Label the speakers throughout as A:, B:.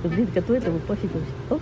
A: Блин, коту этому пофигу. Оп.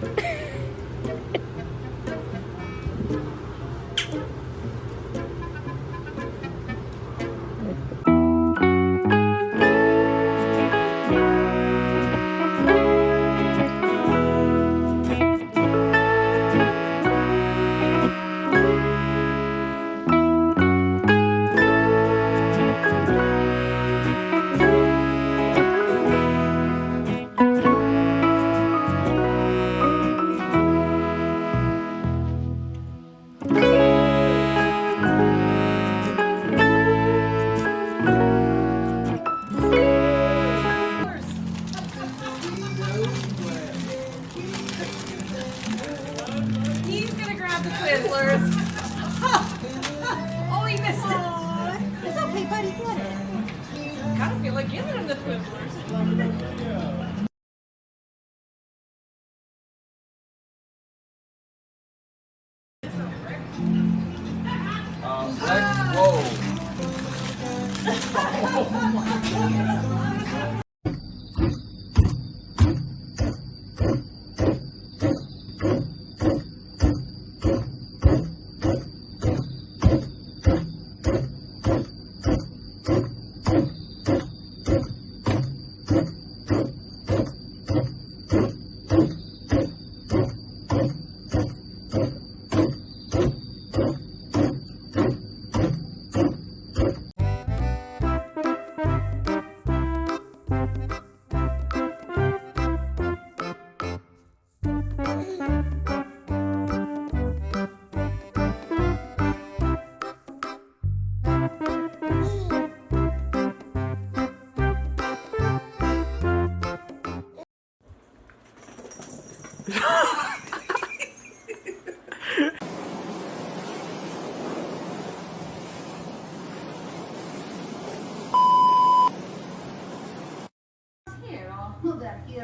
B: Oh, he missed it. It's okay, buddy. Get it. I kind of feel like giving him the Twizzlers.
C: Whoa.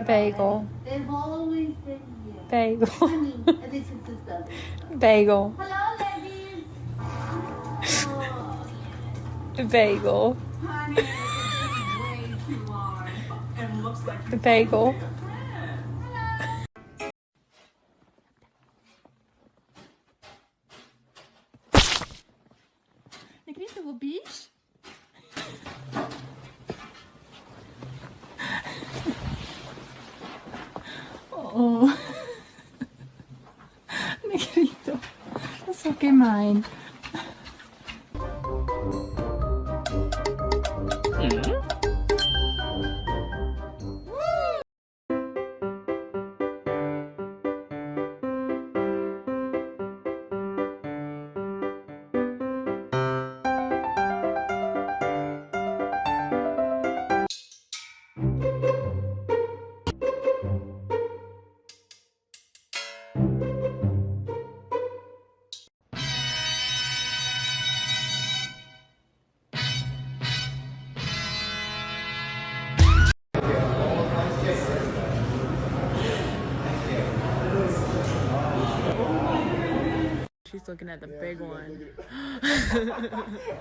A: Bagel.
B: They've always been here.
A: Bagel.
B: I mean, at least it's just other stuff.
A: Bagel.
B: Hello, ladies. Oh,
A: The bagel.
B: honey, it's way too long. And looks like
A: The bagel.
B: Negrito, o bicho?
A: Oh. Negrito. That's okay, mine. She's looking at the big one.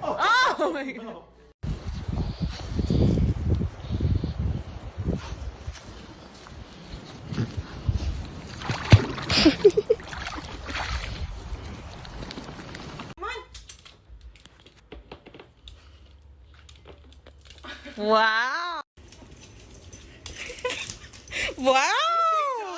A: Oh my god. Wow. Wow.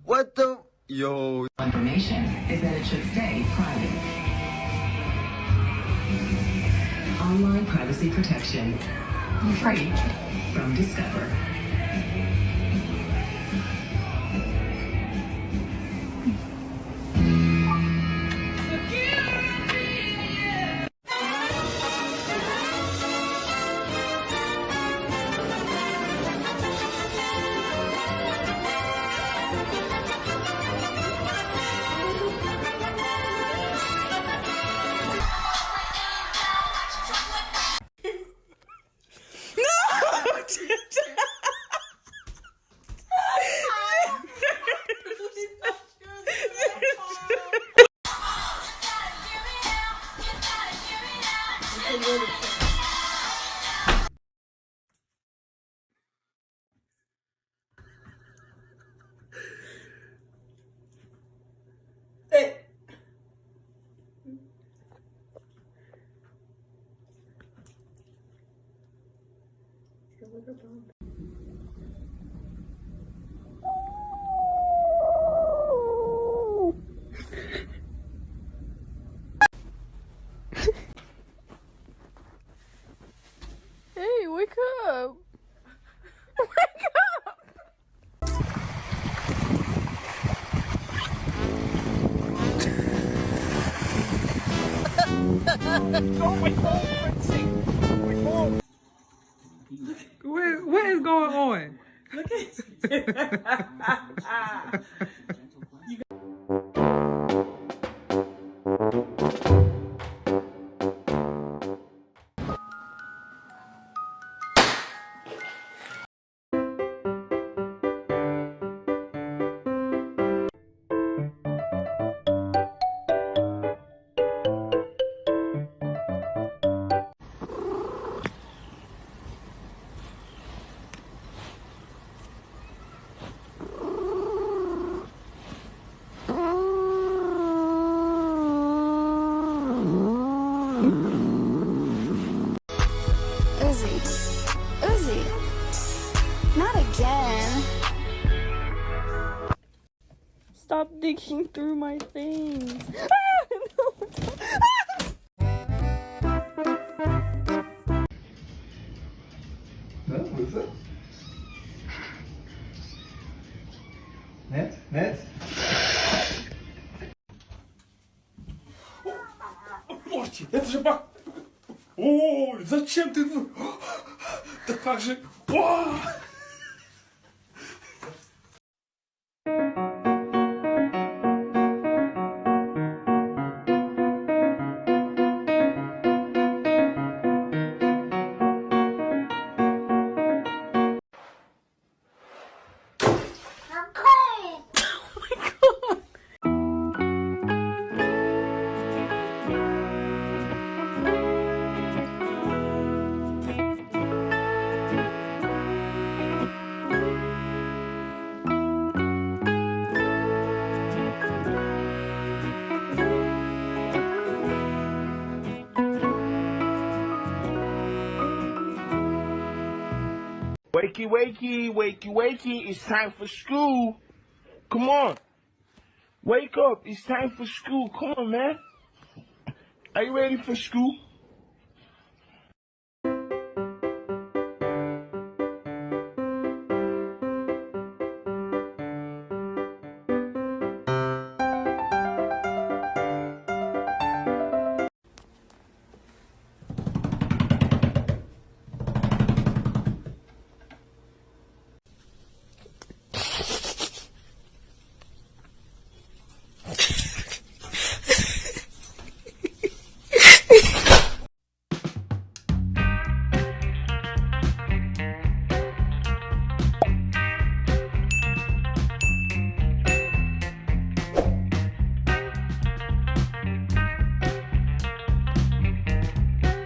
C: What the? Yo.
D: Information is that it should stay private. Online privacy protection. Free from Discover.
A: Hey, wake up. Wake up.
E: What is going on?
B: Look at
A: stop digging through my things.
C: What is it? Net?
F: Морти, это же бак... О, зачем ты... Да как же... О!
G: Wakey, wakey, wakey, wakey, it's time for school. Come on. Wake up, it's time for school. Come on, man. Are you ready for school?